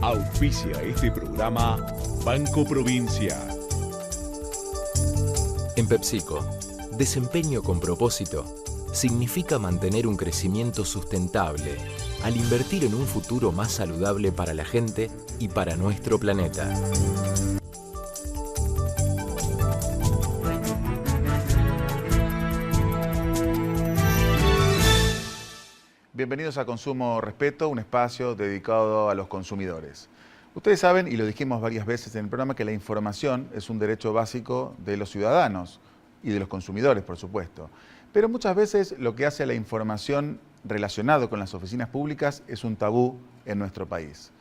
Auspicia este programa Banco Provincia. En PepsiCo, desempeño con propósito significa mantener un crecimiento sustentable al invertir en un futuro más saludable para la gente y para nuestro planeta. Bienvenidos a Consumo Respeto, un espacio dedicado a los consumidores. Ustedes saben, y lo dijimos varias veces en el programa, que la información es un derecho básico de los ciudadanos y de los consumidores, por supuesto. Pero muchas veces lo que hace a la información relacionado con las oficinas públicas es un tabú en nuestro país.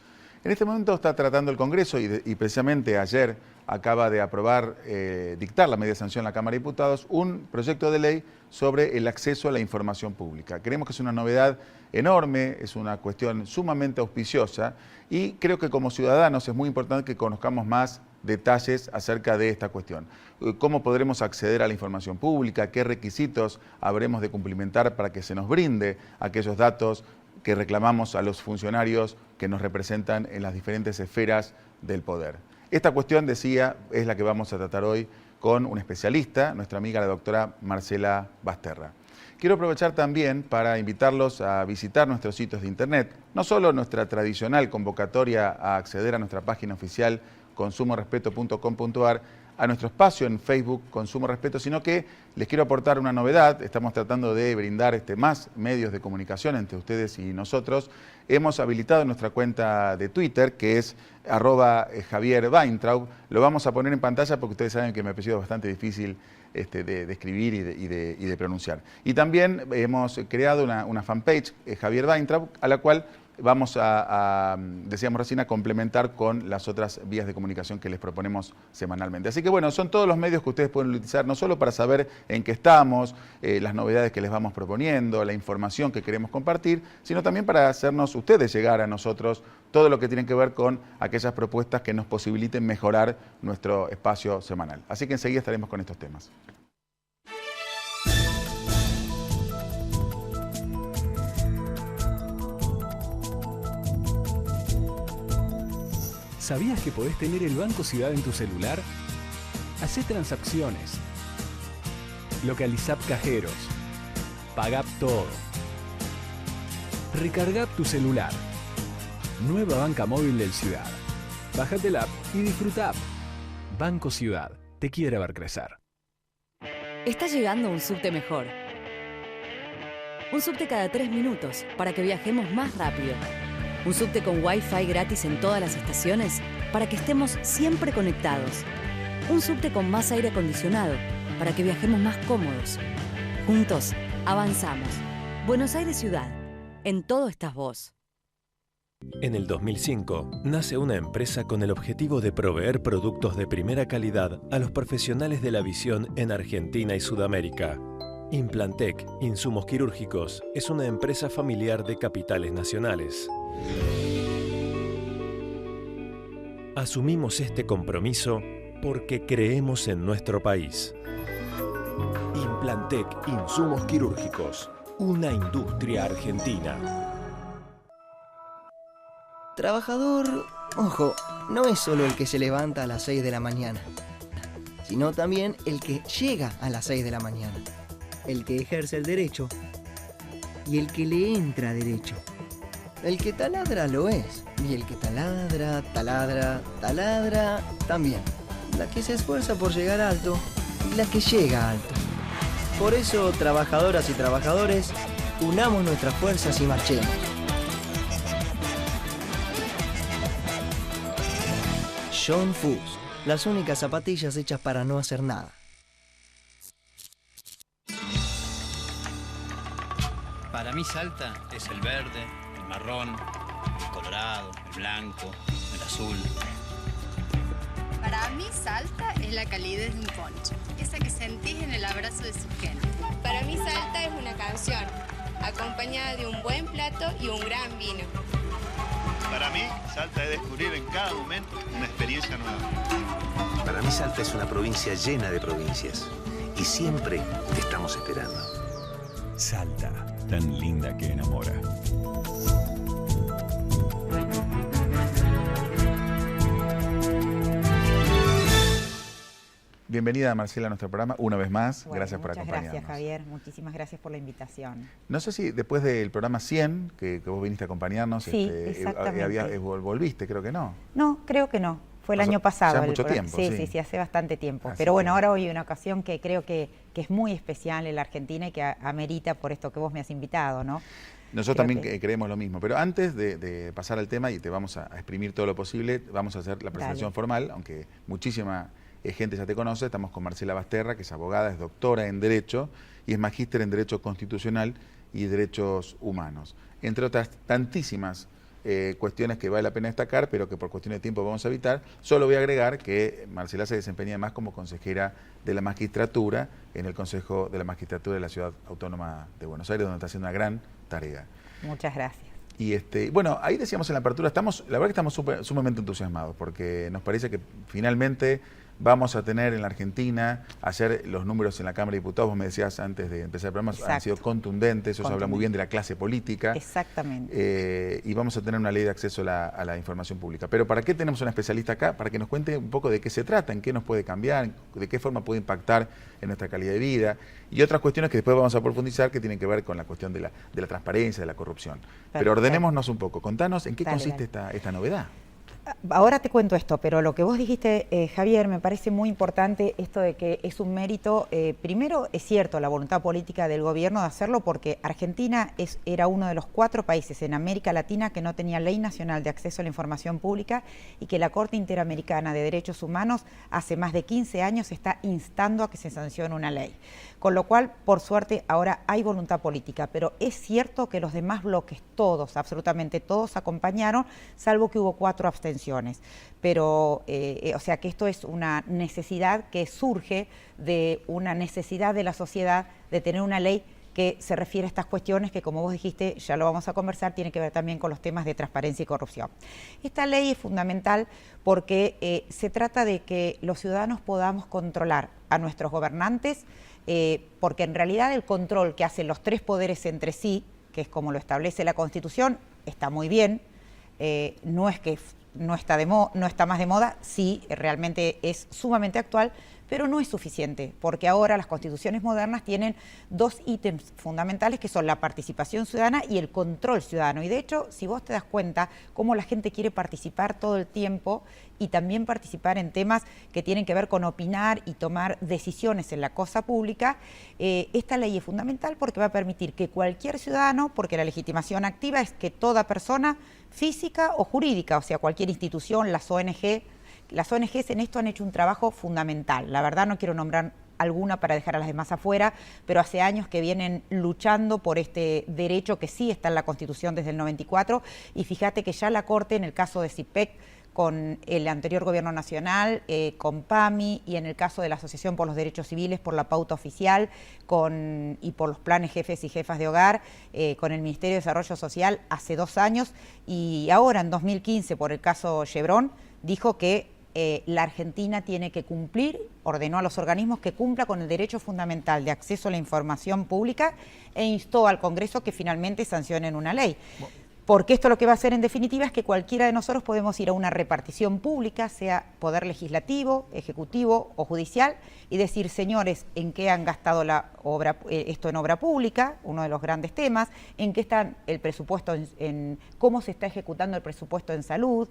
En este momento está tratando el Congreso y precisamente ayer acaba de aprobar, dictar la medida de sanción en la Cámara de Diputados, un proyecto de ley sobre el acceso a la información pública. Creemos que es una novedad enorme, es una cuestión sumamente auspiciosa y creo que como ciudadanos es muy importante que conozcamos más detalles acerca de esta cuestión. ¿Cómo podremos acceder a la información pública? ¿Qué requisitos habremos de cumplimentar para que se nos brinde aquellos datos que reclamamos a los funcionarios que nos representan en las diferentes esferas del poder? Esta cuestión, decía, es la que vamos a tratar hoy con un especialista, nuestra amiga la doctora Marcela Basterra. Quiero aprovechar también para invitarlos a visitar nuestros sitios de internet, no solo nuestra tradicional convocatoria a acceder a nuestra página oficial consumorespeto.com.ar, a nuestro espacio en Facebook Consumo Respeto, sino que les quiero aportar una novedad. Estamos tratando de brindar más medios de comunicación entre ustedes y nosotros. Hemos habilitado nuestra cuenta de Twitter, que es @Javier Weintraub. Lo vamos a poner en pantalla porque ustedes saben que mi apellido es bastante difícil de escribir y de pronunciar. Y también hemos creado una fanpage, Javier Weintraub, a la cual vamos decíamos recién, a complementar con las otras vías de comunicación que les proponemos semanalmente. Así que bueno, son todos los medios que ustedes pueden utilizar, no solo para saber en qué estamos, las novedades que les vamos proponiendo, la información que queremos compartir, sino también para hacernos ustedes llegar a nosotros todo lo que tiene que ver con aquellas propuestas que nos posibiliten mejorar nuestro espacio semanal. Así que enseguida estaremos con estos temas. ¿Sabías que podés tener el Banco Ciudad en tu celular? Hacé transacciones, localizá cajeros, pagá todo, recargá tu celular. Nueva banca móvil del Ciudad. Bájate la app y disfruta. Banco Ciudad, te quiere ver crecer. Está llegando un subte mejor. Un subte cada 3 minutos para que viajemos más rápido. Un subte con Wi-Fi gratis en todas las estaciones para que estemos siempre conectados. Un subte con más aire acondicionado para que viajemos más cómodos. Juntos, avanzamos. Buenos Aires Ciudad. En todo estás vos. En el 2005, nace una empresa con el objetivo de proveer productos de primera calidad a los profesionales de la visión en Argentina y Sudamérica. Implantec, Insumos Quirúrgicos, es una empresa familiar de capitales nacionales. Asumimos este compromiso porque creemos en nuestro país. Implantec, Insumos Quirúrgicos, una industria argentina. Trabajador, ojo, no es solo el que se levanta a las 6 de la mañana, sino también el que llega a las 6 de la mañana, el que ejerce el derecho y el que le entra derecho. El que taladra lo es, y el que taladra, taladra también. La que se esfuerza por llegar alto y la que llega alto. Por eso, trabajadoras y trabajadores, unamos nuestras fuerzas y marchemos. John Fuss, las únicas zapatillas hechas para no hacer nada. Para mí Salta es el verde, el marrón, el colorado, el blanco, el azul. Para mí Salta es la calidez de un poncho, esa que sentís en el abrazo de su gente. Para mí Salta es una canción, acompañada de un buen plato y un gran vino. Para mí, Salta es descubrir en cada momento una experiencia nueva. Para mí, Salta es una provincia llena de provincias y siempre te estamos esperando. Salta, tan linda que enamora. Bienvenida, Marcela, a nuestro programa una vez más. Bueno, gracias por acompañarnos. Muchas gracias, Javier. Muchísimas gracias por la invitación. No sé si después del programa 100, que vos viniste a acompañarnos, Sí, exactamente. Volviste, creo que no. No, creo que no. Fue el año pasado. Ya mucho tiempo. Sí, hace bastante tiempo. Pero bueno, ahora hoy hay una ocasión que creo que es muy especial en la Argentina y que amerita por esto que vos me has invitado, ¿no? Nosotros también creemos lo mismo, pero antes de pasar al tema, y te vamos a exprimir todo lo posible, vamos a hacer la presentación formal, aunque muchísima gente ya te conoce. Estamos con Marcela Basterra, que es abogada, es doctora en Derecho y es magíster en Derecho Constitucional y Derechos Humanos. Entre otras tantísimas cuestiones que vale la pena destacar, pero que por cuestión de tiempo vamos a evitar. Solo voy a agregar que Marcela se desempeña más como consejera de la magistratura en el Consejo de la Magistratura de la Ciudad Autónoma de Buenos Aires, donde está haciendo una gran tarea. Muchas gracias. Y bueno, ahí decíamos en la apertura, la verdad que estamos sumamente entusiasmados, porque nos parece que finalmente vamos a tener en la Argentina, ayer los números en la Cámara de Diputados, vos me decías antes de empezar el programa, han sido contundentes, eso habla muy bien de la clase política. Exactamente. Y vamos a tener una ley de acceso a la información pública. Pero ¿para qué tenemos una especialista acá? Para que nos cuente un poco de qué se trata, en qué nos puede cambiar, de qué forma puede impactar en nuestra calidad de vida, y otras cuestiones que después vamos a profundizar que tienen que ver con la cuestión de la transparencia, de la corrupción. Pero ordenémonos un poco, contanos en qué consiste esta novedad. Ahora te cuento esto, pero lo que vos dijiste, Javier, me parece muy importante esto de que es un mérito. Primero, es cierto la voluntad política del gobierno de hacerlo, porque Argentina era uno de los 4 países en América Latina que no tenía ley nacional de acceso a la información pública y que la Corte Interamericana de Derechos Humanos hace más de 15 años está instando a que se sancione una ley. Con lo cual, por suerte, ahora hay voluntad política, pero es cierto que los demás bloques, todos, absolutamente todos, acompañaron, salvo que hubo 4 abstenciones. Pero, o sea que esto es una necesidad que surge de una necesidad de la sociedad de tener una ley que se refiere a estas cuestiones que, como vos dijiste, ya lo vamos a conversar, tiene que ver también con los temas de transparencia y corrupción. Esta ley es fundamental porque se trata de que los ciudadanos podamos controlar a nuestros gobernantes, porque en realidad el control que hacen los 3 poderes entre sí, que es como lo establece la Constitución, está muy bien, no es que no está más de moda, sí, realmente es sumamente actual, pero no es suficiente, porque ahora las constituciones modernas tienen 2 ítems fundamentales que son la participación ciudadana y el control ciudadano. Y de hecho, si vos te das cuenta cómo la gente quiere participar todo el tiempo y también participar en temas que tienen que ver con opinar y tomar decisiones en la cosa pública, esta ley es fundamental porque va a permitir que cualquier ciudadano, porque la legitimación activa es que toda persona física o jurídica, o sea, cualquier institución, las ONGs en esto han hecho un trabajo fundamental. La verdad no quiero nombrar alguna para dejar a las demás afuera, pero hace años que vienen luchando por este derecho que sí está en la Constitución desde el 94, y fíjate que ya la Corte, en el caso de CIPEC, con el anterior gobierno nacional, con PAMI, y en el caso de la Asociación por los Derechos Civiles, por la pauta oficial, y por los planes jefes y jefas de hogar, con el Ministerio de Desarrollo Social hace 2 años, y ahora en 2015, por el caso Chevron, dijo que la Argentina tiene que cumplir, ordenó a los organismos que cumpla con el derecho fundamental de acceso a la información pública e instó al Congreso que finalmente sancionen una ley. Porque esto lo que va a hacer en definitiva es que cualquiera de nosotros podemos ir a una repartición pública, sea poder legislativo, ejecutivo o judicial, y decir, señores, ¿en qué han gastado esto en obra pública? Uno de los grandes temas. ¿En qué está el presupuesto, en cómo se está ejecutando el presupuesto en salud?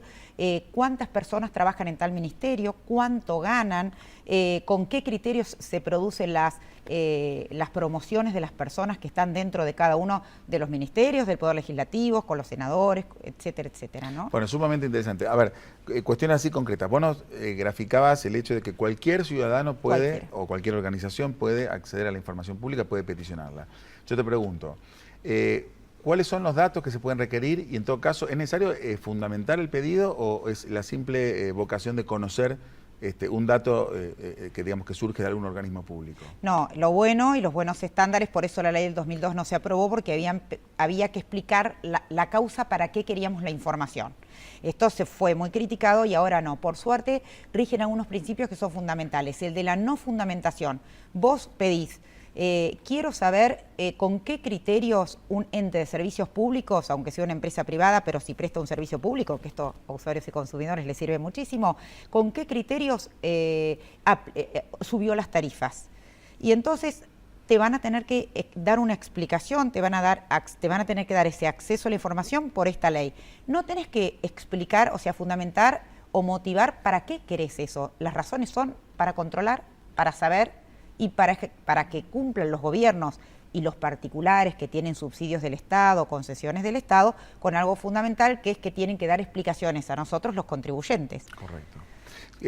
¿Cuántas personas trabajan en tal ministerio? ¿Cuánto ganan? ¿Con qué criterios se producen las promociones de las personas que están dentro de cada uno de los ministerios, del Poder Legislativo, con los senadores, etcétera, etcétera, ¿no? Bueno, sumamente interesante. A ver, cuestiones así concretas. Vos nos graficabas el hecho de que cualquier ciudadano puede, o cualquier organización puede acceder a la información pública, puede peticionarla. Yo te pregunto, ¿cuáles son los datos que se pueden requerir? Y en todo caso, ¿es necesario fundamentar el pedido o es la simple vocación de conocer un dato que digamos que surge de algún organismo público? No, lo bueno y los buenos estándares, por eso la ley del 2002 no se aprobó, porque había que explicar la causa para qué queríamos la información. Esto se fue muy criticado y ahora no. Por suerte rigen algunos principios que son fundamentales. El de la no fundamentación. Vos pedís quiero saber con qué criterios un ente de servicios públicos, aunque sea una empresa privada, pero si presta un servicio público, que esto a usuarios y consumidores les sirve muchísimo, con qué criterios subió las tarifas. Y entonces te van a tener que dar una explicación, te van a tener que dar ese acceso a la información por esta ley. No tenés que explicar, o sea, fundamentar o motivar para qué querés eso. Las razones son para controlar, para saber y para que cumplan los gobiernos y los particulares que tienen subsidios del Estado, concesiones del Estado, con algo fundamental, que es que tienen que dar explicaciones a nosotros los contribuyentes. Correcto.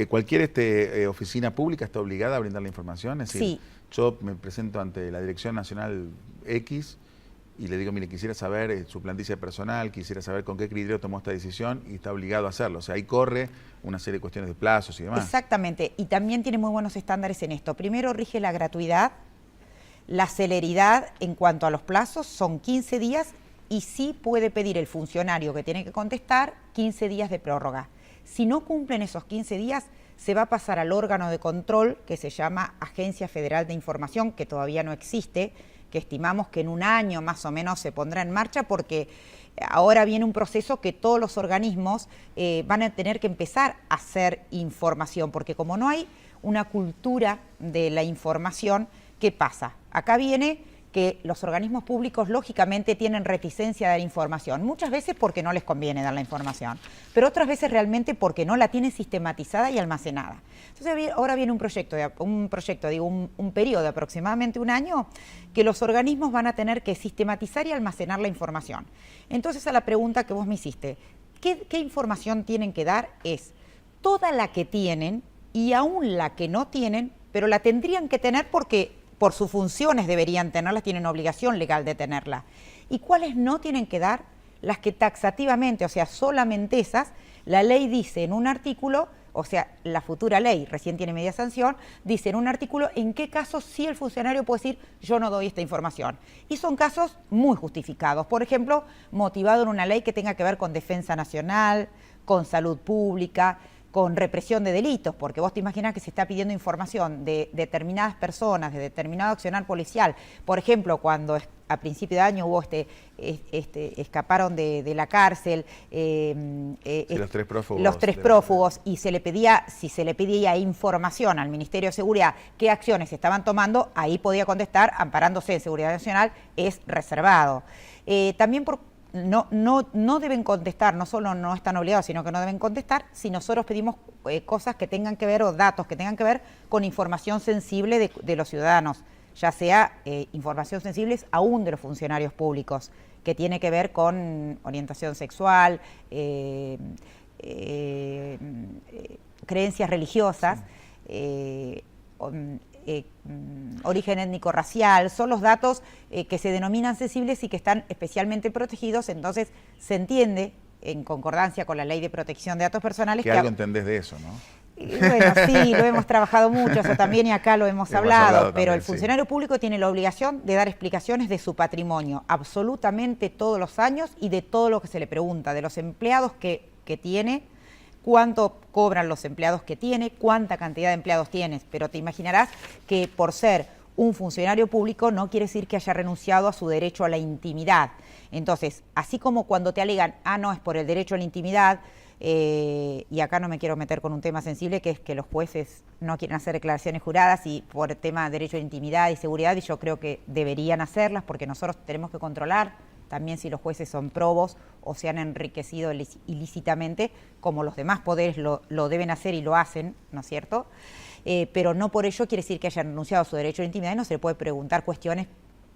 ¿Cualquier oficina pública está obligada a brindar la información? Es decir, sí. Yo me presento ante la Dirección Nacional X y le digo, mire, quisiera saber su plantilla personal, quisiera saber con qué criterio tomó esta decisión, y está obligado a hacerlo. O sea, ahí corre una serie de cuestiones de plazos y demás. Exactamente, y también tiene muy buenos estándares en esto. Primero rige la gratuidad, la celeridad en cuanto a los plazos son 15 días y sí puede pedir el funcionario que tiene que contestar 15 días de prórroga. Si no cumplen esos 15 días, se va a pasar al órgano de control que se llama Agencia Federal de Información, que todavía no existe, que estimamos que en un año más o menos se pondrá en marcha, porque ahora viene un proceso que todos los organismos van a tener que empezar a hacer información, porque como no hay una cultura de la información, ¿qué pasa? Acá viene que los organismos públicos lógicamente tienen reticencia a dar información, muchas veces porque no les conviene dar la información, pero otras veces realmente porque no la tienen sistematizada y almacenada. Entonces ahora viene un periodo de aproximadamente un año que los organismos van a tener que sistematizar y almacenar la información. Entonces, a la pregunta que vos me hiciste, ¿qué información tienen que dar? Es toda la que tienen y aún la que no tienen, pero la tendrían que tener porque por sus funciones deberían tenerlas, tienen obligación legal de tenerla. ¿Y cuáles no tienen que dar? Las que taxativamente, o sea, solamente esas, la ley dice en un artículo, o sea, la futura ley, recién tiene media sanción, dice en un artículo en qué casos sí el funcionario puede decir yo no doy esta información. Y son casos muy justificados. Por ejemplo, motivado en una ley que tenga que ver con defensa nacional, con salud pública, con represión de delitos, porque vos te imaginás que se está pidiendo información de determinadas personas, de determinado accionar policial. Por ejemplo, cuando a principio de año hubo escaparon de la cárcel los tres prófugos. Los tres prófugos, y si se le pedía información al Ministerio de Seguridad qué acciones se estaban tomando, ahí podía contestar, amparándose en Seguridad Nacional, es reservado. También no deben contestar, no solo no están obligados, sino que no deben contestar si nosotros pedimos cosas que tengan que ver o datos que tengan que ver con información sensible de los ciudadanos, ya sea información sensible aún de los funcionarios públicos, que tiene que ver con orientación sexual, creencias religiosas, origen étnico-racial, son los datos que se denominan sensibles y que están especialmente protegidos. Entonces se entiende, en concordancia con la Ley de Protección de Datos Personales, que algo entendés de eso, ¿no? Bueno, sí, lo hemos trabajado mucho, eso también, y acá lo hemos hablado, pero también, el funcionario público tiene la obligación de dar explicaciones de su patrimonio, absolutamente todos los años, y de todo lo que se le pregunta, de los empleados que tiene, cuánto cobran los empleados que tiene, cuánta cantidad de empleados tienes, pero te imaginarás que por ser un funcionario público no quiere decir que haya renunciado a su derecho a la intimidad. Entonces, así como cuando te alegan, no, es por el derecho a la intimidad, y acá no me quiero meter con un tema sensible, que es que los jueces no quieren hacer declaraciones juradas y por el tema de derecho a la intimidad y seguridad, y yo creo que deberían hacerlas porque nosotros tenemos que controlar también si los jueces son probos o se han enriquecido ilícitamente, como los demás poderes lo deben hacer y lo hacen, ¿no es cierto? Pero no por ello quiere decir que hayan renunciado a su derecho a la intimidad, y no se le puede preguntar cuestiones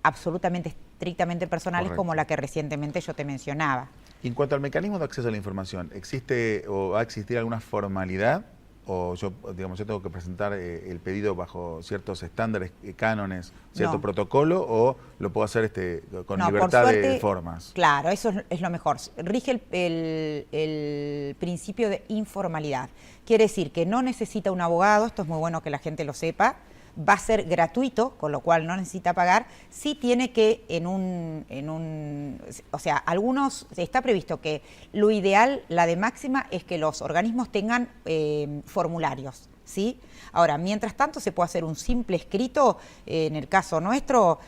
absolutamente, estrictamente personales. Correcto. Como la que recientemente yo te mencionaba. Y en cuanto al mecanismo de acceso a la información, ¿existe o va a existir alguna formalidad? O yo tengo que presentar el pedido bajo ciertos estándares, cánones, cierto protocolo, o lo puedo hacer con libertad de formas. Claro, eso es lo mejor. Rige el principio de informalidad. Quiere decir que no necesita un abogado, esto es muy bueno que la gente lo sepa, va a ser gratuito, con lo cual no necesita pagar. Sí tiene que o sea, algunos, está previsto que lo ideal, la de máxima, es que los organismos tengan formularios. ¿sí? Ahora, mientras tanto se puede hacer un simple escrito, en el caso nuestro,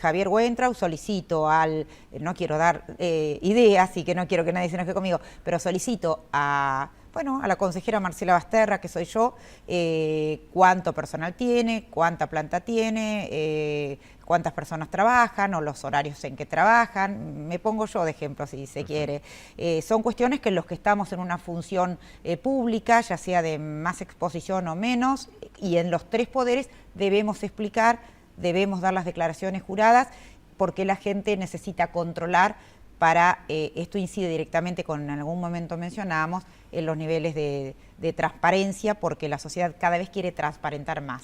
Javier Weintraub, solicito no quiero dar ideas y que no quiero que nadie se enoje conmigo, pero solicito a la consejera Marcela Basterra, que soy yo, cuánto personal tiene, cuánta planta tiene, cuántas personas trabajan o los horarios en que trabajan. Me pongo yo de ejemplo, si se quiere. Son cuestiones que los que estamos en una función pública, ya sea de más exposición o menos, y en los tres poderes debemos explicar, debemos dar las declaraciones juradas, porque la gente necesita controlar esto incide directamente con, en algún momento mencionábamos, en los niveles de transparencia, porque la sociedad cada vez quiere transparentar más.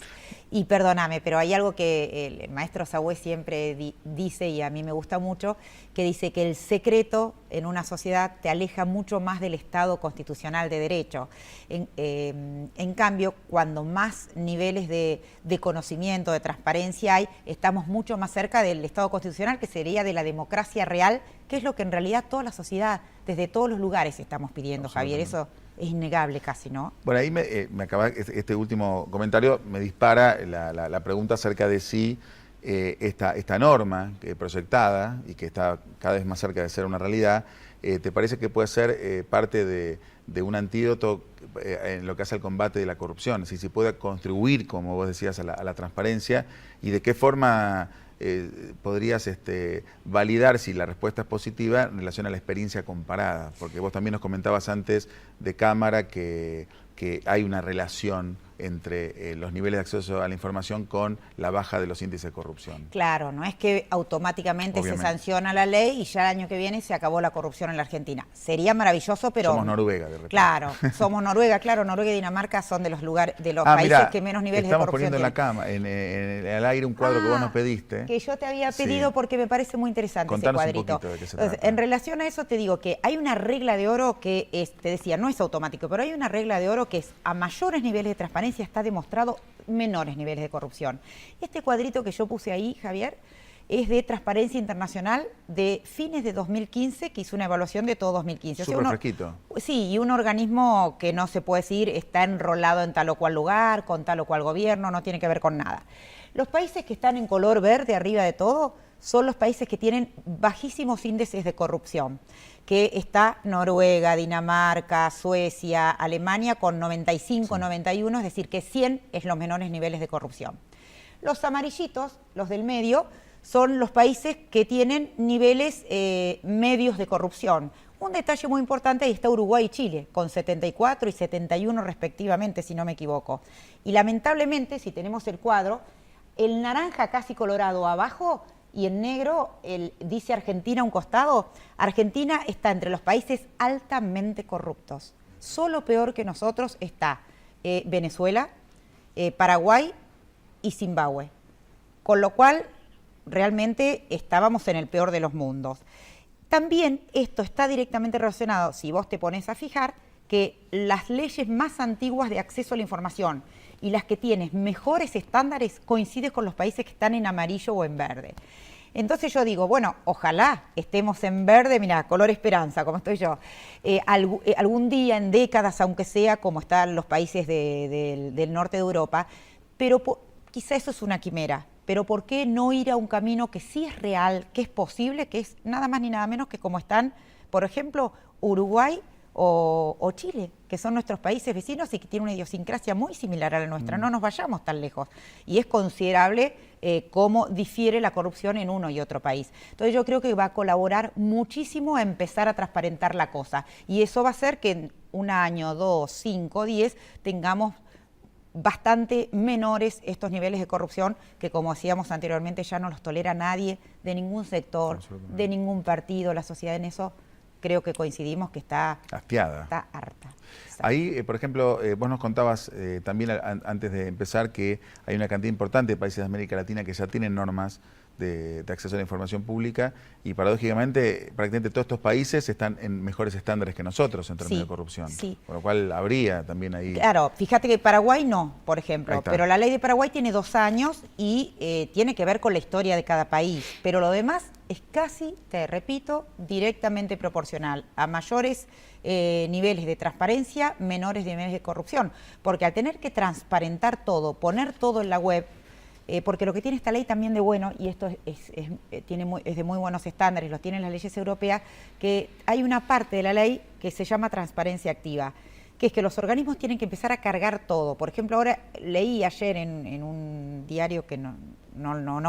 Y perdóname, pero hay algo que el maestro Saúl siempre dice, y a mí me gusta mucho, que dice que el secreto en una sociedad te aleja mucho más del Estado constitucional de derecho. En cambio, cuando más niveles de conocimiento, de transparencia hay, estamos mucho más cerca del Estado constitucional, que sería de la democracia real, que es lo que en realidad toda la sociedad, desde todos los lugares, estamos pidiendo, Javier. Eso es innegable casi, ¿no? Bueno, ahí me acaba, este último comentario me dispara la pregunta acerca de si esta norma proyectada y que está cada vez más cerca de ser una realidad, ¿te parece que puede ser parte de un antídoto en lo que hace al combate de la corrupción? Si puede contribuir, como vos decías, a la transparencia, y de qué forma podrías validar si la respuesta es positiva en relación a la experiencia comparada, porque vos también nos comentabas antes de cámara que hay una relación entre los niveles de acceso a la información con la baja de los índices de corrupción. Claro, no es que automáticamente se sanciona la ley y ya el año que viene se acabó la corrupción en la Argentina. Sería maravilloso, pero... Somos Noruega, de repente. Claro, somos Noruega, claro, Noruega y Dinamarca son de los países que menos niveles de corrupción tienen. Estamos poniendo en el aire un cuadro que vos nos pediste. Que yo te había pedido porque me parece muy interesante. Contanos ese cuadrito. Un poquito de qué se trata. En relación a eso te digo que hay una regla de oro que, te decía, no es automático, pero hay una regla de oro que es a mayores niveles de transparencia está demostrado menores niveles de corrupción. Este cuadrito que yo puse ahí, Javier, es de Transparencia Internacional de fines de 2015, que hizo una evaluación de todo 2015. Súper fresquito. Sí, y un organismo que no se puede decir está enrolado en tal o cual lugar, con tal o cual gobierno, no tiene que ver con nada. Los países que están en color verde arriba de todo son los países que tienen bajísimos índices de corrupción, que está Noruega, Dinamarca, Suecia, Alemania con 95, 91, es decir, que 100 es los menores niveles de corrupción. Los amarillitos, los del medio, son los países que tienen niveles medios de corrupción. Un detalle muy importante, ahí está Uruguay y Chile, con 74 y 71 respectivamente, si no me equivoco. Y lamentablemente, si tenemos el cuadro, el naranja casi colorado abajo y en negro dice Argentina a un costado. Argentina está entre los países altamente corruptos. Solo peor que nosotros está Venezuela, Paraguay y Zimbabue. Con lo cual, realmente estábamos en el peor de los mundos. También esto está directamente relacionado, si vos te pones a fijar, que las leyes más antiguas de acceso a la información y las que tienes mejores estándares coinciden con los países que están en amarillo o en verde. Entonces yo digo, bueno, ojalá estemos en verde, mira, color esperanza, como estoy yo, algún día, en décadas, aunque sea, como están los países del norte de Europa, pero quizá eso es una quimera. Pero ¿por qué no ir a un camino que sí es real, que es posible, que es nada más ni nada menos que como están, por ejemplo, Uruguay o Chile, que son nuestros países vecinos y que tienen una idiosincrasia muy similar a la nuestra? No nos vayamos tan lejos. Y es considerable cómo difiere la corrupción en uno y otro país. Entonces yo creo que va a colaborar muchísimo a empezar a transparentar la cosa. Y eso va a hacer que en un año, 2, 5, 10 tengamos bastante menores estos niveles de corrupción que, como decíamos anteriormente, ya no los tolera nadie de ningún sector, de ningún partido. La sociedad en eso creo que coincidimos que está hastiada. Está harta. Ahí, por ejemplo, vos nos contabas también antes de empezar que hay una cantidad importante de países de América Latina que ya tienen normas de acceso a la información pública y paradójicamente prácticamente todos estos países están en mejores estándares que nosotros en términos de corrupción. Sí. Con lo cual habría también ahí... Claro, fíjate que Paraguay no, por ejemplo, está. pero la ley de Paraguay tiene 2 años y tiene que ver con la historia de cada país, pero lo demás es casi, te repito, directamente proporcional a mayores niveles de transparencia, menores niveles de corrupción, porque al tener que transparentar todo, poner todo en la web, porque lo que tiene esta ley también de bueno, y esto es de muy buenos estándares, los tienen las leyes europeas, que hay una parte de la ley que se llama transparencia activa, que es que los organismos tienen que empezar a cargar todo. Por ejemplo, ahora leí ayer en un diario que no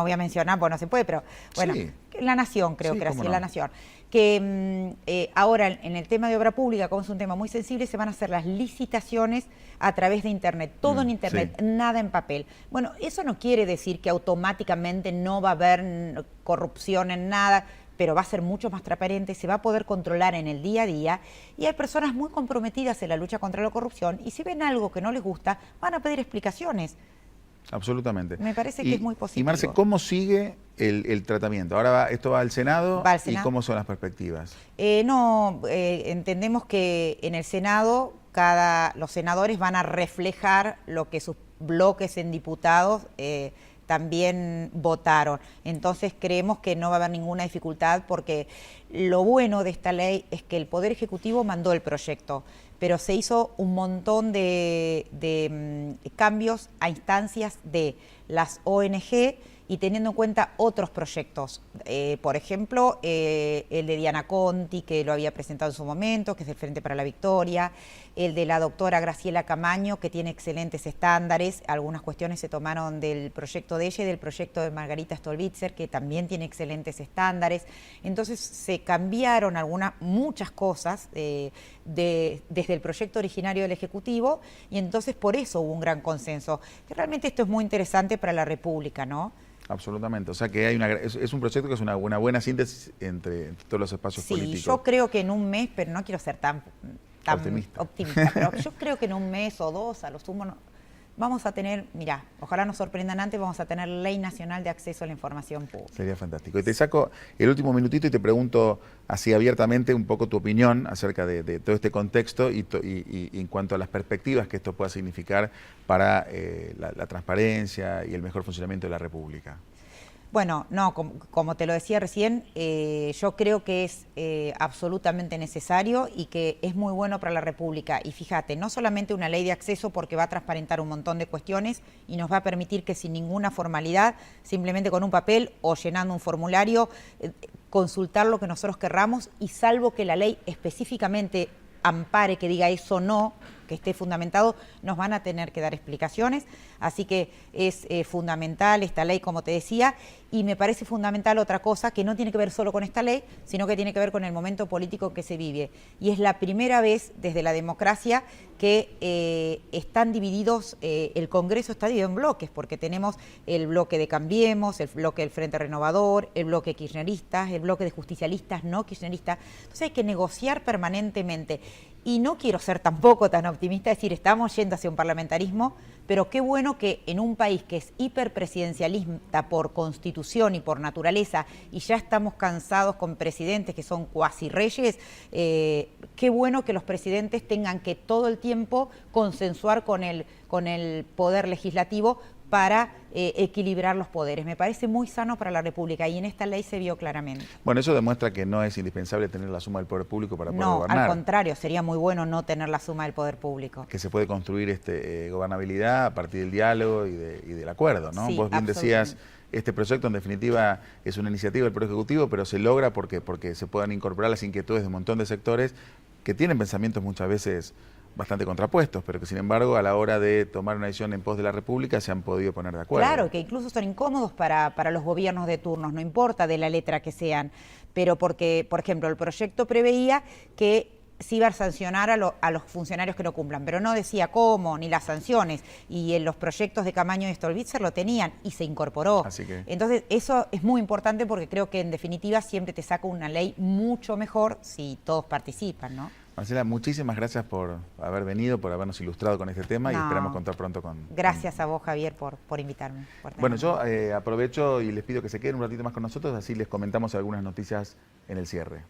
voy a mencionar, porque no se puede, pero bueno, Sí. La Nación, creo Sí, que era cómo así, no. La Nación, que ahora en el tema de obra pública, como es un tema muy sensible, se van a hacer las licitaciones a través de Internet, todo en Internet, sí. nada en papel. Bueno, eso no quiere decir que automáticamente no va a haber corrupción en nada, pero va a ser mucho más transparente, se va a poder controlar en el día a día y hay personas muy comprometidas en la lucha contra la corrupción y si ven algo que no les gusta, van a pedir explicaciones. Absolutamente. Me parece que es muy positivo. Y Marce, ¿cómo sigue el tratamiento? Ahora esto va al Senado, Va al Senado. ¿Y cómo son las perspectivas? Entendemos que en el Senado los senadores van a reflejar lo que sus bloques en diputados también votaron. Entonces creemos que no va a haber ninguna dificultad porque lo bueno de esta ley es que el Poder Ejecutivo mandó el proyecto, pero se hizo un montón de cambios a instancias de las ONG y teniendo en cuenta otros proyectos. Por ejemplo, el de Diana Conti, que lo había presentado en su momento, que es el Frente para la Victoria, el de la doctora Graciela Camaño, que tiene excelentes estándares, algunas cuestiones se tomaron del proyecto de ella y del proyecto de Margarita Stolbizer, que también tiene excelentes estándares. Entonces se cambiaron muchas cosas desde el proyecto originario del Ejecutivo y entonces por eso hubo un gran consenso. Que realmente esto es muy interesante para la República, ¿no? Absolutamente, o sea que es un proyecto que es una buena síntesis entre todos los espacios políticos. Sí, yo creo que en un mes, pero no quiero ser tan optimista, pero yo creo que en un mes o 2 a lo sumo vamos a tener, mirá, ojalá nos sorprendan antes, vamos a tener Ley Nacional de Acceso a la Información Pública. Sería fantástico. Y te saco el último minutito y te pregunto así abiertamente un poco tu opinión acerca de todo este contexto y en cuanto a las perspectivas que esto pueda significar para la transparencia y el mejor funcionamiento de la República. Bueno, no, como te lo decía recién, yo creo que es absolutamente necesario y que es muy bueno para la República. Y fíjate, no solamente una ley de acceso porque va a transparentar un montón de cuestiones y nos va a permitir que sin ninguna formalidad, simplemente con un papel o llenando un formulario, consultar lo que nosotros querramos y salvo que la ley específicamente ampare, que diga eso no, que esté fundamentado, nos van a tener que dar explicaciones, así que es fundamental esta ley, como te decía, y me parece fundamental otra cosa que no tiene que ver solo con esta ley, sino que tiene que ver con el momento político que se vive, y es la primera vez desde la democracia que están divididos, el Congreso está dividido en bloques, porque tenemos el bloque de Cambiemos, el bloque del Frente Renovador, el bloque kirchneristas, el bloque de justicialistas no kirchneristas, entonces hay que negociar permanentemente. Y no quiero ser tampoco tan optimista, es decir, estamos yendo hacia un parlamentarismo, pero qué bueno que en un país que es hiperpresidencialista por constitución y por naturaleza, y ya estamos cansados con presidentes que son cuasi reyes, qué bueno que los presidentes tengan que todo el tiempo consensuar con el poder legislativo para equilibrar los poderes. Me parece muy sano para la República y en esta ley se vio claramente. Bueno, eso demuestra que no es indispensable tener la suma del poder público para poder gobernar. No, al contrario, sería muy bueno no tener la suma del poder público. Que se puede construir gobernabilidad a partir del diálogo y del acuerdo, ¿no? Sí, vos bien decías, este proyecto en definitiva es una iniciativa del Poder Ejecutivo, pero se logra porque se puedan incorporar las inquietudes de un montón de sectores que tienen pensamientos muchas veces bastante contrapuestos, pero que sin embargo a la hora de tomar una decisión en pos de la República se han podido poner de acuerdo. Claro, que incluso son incómodos para los gobiernos de turnos, no importa de la letra que sean, pero porque, por ejemplo, el proyecto preveía que se iba a sancionar a los funcionarios que no cumplan, pero no decía cómo, ni las sanciones, y en los proyectos de Camaño y Stolbizer lo tenían y se incorporó. Así que... Entonces eso es muy importante porque creo que en definitiva siempre te saca una ley mucho mejor si todos participan, ¿no? Marcela, muchísimas gracias por haber venido, por habernos ilustrado con este tema y esperamos contar pronto con... Gracias a vos, Javier, por invitarme. Bueno, yo aprovecho y les pido que se queden un ratito más con nosotros, así les comentamos algunas noticias en el cierre.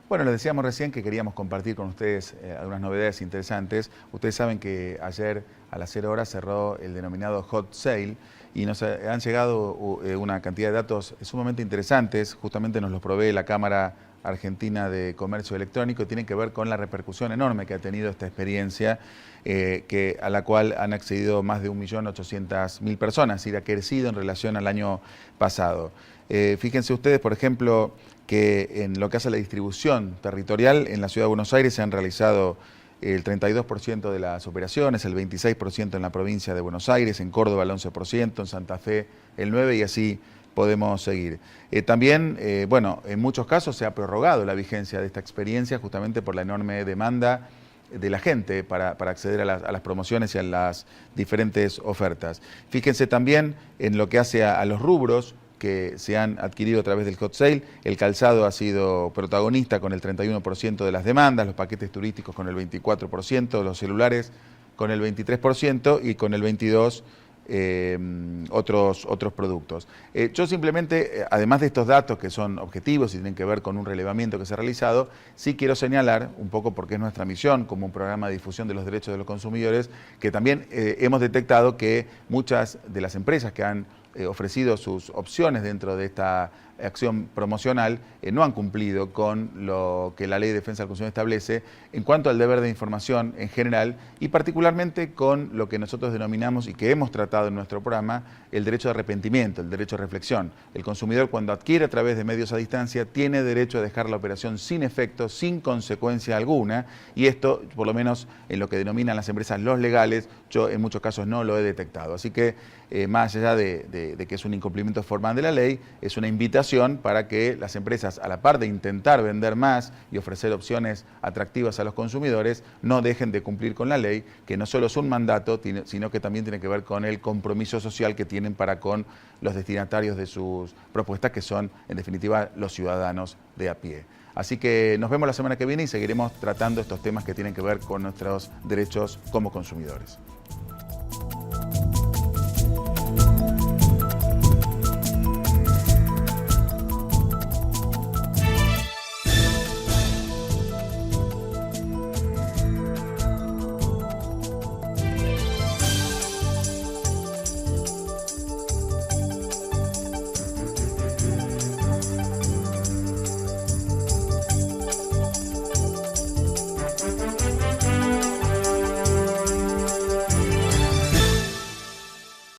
Bueno, les decíamos recién que queríamos compartir con ustedes algunas novedades interesantes. Ustedes saben que ayer a las 0 horas cerró el denominado Hot Sale y nos han llegado una cantidad de datos sumamente interesantes. Justamente nos los provee la Cámara Argentina de Comercio Electrónico y tienen que ver con la repercusión enorme que ha tenido esta experiencia a la cual han accedido más de 1.800.000 personas y ha crecido en relación al año pasado. Fíjense ustedes, por ejemplo, que en lo que hace a la distribución territorial, en la Ciudad de Buenos Aires se han realizado el 32% de las operaciones, el 26% en la provincia de Buenos Aires, en Córdoba el 11%, en Santa Fe el 9% y así podemos seguir. También, bueno, en muchos casos se ha prorrogado la vigencia de esta experiencia justamente por la enorme demanda de la gente para acceder a las promociones y a las diferentes ofertas. Fíjense también en lo que hace a los rubros que se han adquirido a través del Hot Sale. El calzado ha sido protagonista con el 31% de las demandas, los paquetes turísticos con el 24%, los celulares con el 23% y con el 22% otros productos. Yo simplemente, además de estos datos que son objetivos y tienen que ver con un relevamiento que se ha realizado, sí quiero señalar, un poco porque es nuestra misión como un programa de difusión de los derechos de los consumidores, que también hemos detectado que muchas de las empresas que han ofrecido sus opciones dentro de esta acción promocional no han cumplido con lo que la Ley de Defensa del Consumidor establece en cuanto al deber de información en general y particularmente con lo que nosotros denominamos y que hemos tratado en nuestro programa el derecho de arrepentimiento, el derecho de reflexión. El consumidor cuando adquiere a través de medios a distancia tiene derecho a dejar la operación sin efecto, sin consecuencia alguna y esto, por lo menos en lo que denominan las empresas los legales, yo en muchos casos no lo he detectado. Así que más allá de que es un incumplimiento formal de la ley, es una invitación para que las empresas, a la par de intentar vender más y ofrecer opciones atractivas a los consumidores, no dejen de cumplir con la ley, que no solo es un mandato, sino que también tiene que ver con el compromiso social que tienen para con los destinatarios de sus propuestas, que son, en definitiva, los ciudadanos de a pie. Así que nos vemos la semana que viene y seguiremos tratando estos temas que tienen que ver con nuestros derechos como consumidores.